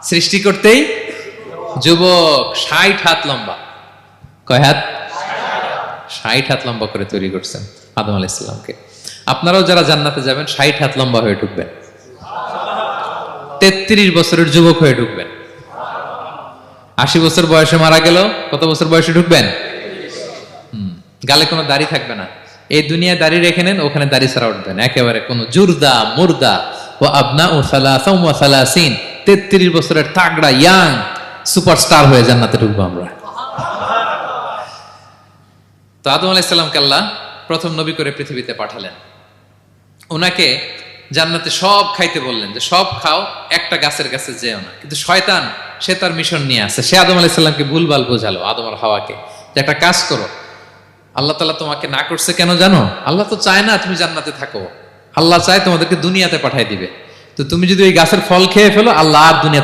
সৃষ্টি করতেই যুবক 60 হাত লম্বা। কয় হাত? 60 হাত লম্বা করে তৈরি করছেন আদম আলাইহিস সালামকে। আপনারাও যারা জান্নাতে যাবেন 60 হাত লম্বা হয়ে ঢুকবেন, 33 বছরের যুবক হয়ে ঢুকবেন। 80 বছর বয়সে মারা গেল, কত বছর বয়সে ঢুকবেন? গালে কোনো দাড়ি থাকবে না। এই দুনিয়ায় দাড়ি রেখে নেন, ওখানে দাড়ি ছাড়া উঠবেন একেবারে। কোনো জুরদা মুর্দা ও আবনা ও সালাসাম ওয়া সালাসিন, 33 বছরের তাগড়া ইয়াং সুপারস্টার হয়ে জান্নাতে ঢুকবো আমরা। তো আদম আলাইহিস সালামকে আল্লাহ প্রথম নবী করে পৃথিবীতে পাঠালেন। ওনাকে জান্নাতে সব খাইতে বললেন যে সব খাও, একটা গাছের কাছে যেও না। কিন্তু শয়তান সে তার মিশন নিয়ে আসে। সে আদম আলাইহিস সালামকে ভুলভাল বোঝালো, আদম আর হাওয়াকে, যে একটা কাজ করো, আল্লাহ তাআলা তোমাকে না করছে কেন জানো? আল্লাহ তো চায় না তুমি জান্নাতে থাকো, আল্লাহ চায় তোমাদেরকে দুনিয়াতে পাঠাই দিবে। তো তুমি যদি ওই গাছের ফল খেয়ে ফেলো, আল্লাহ আর দুনিয়া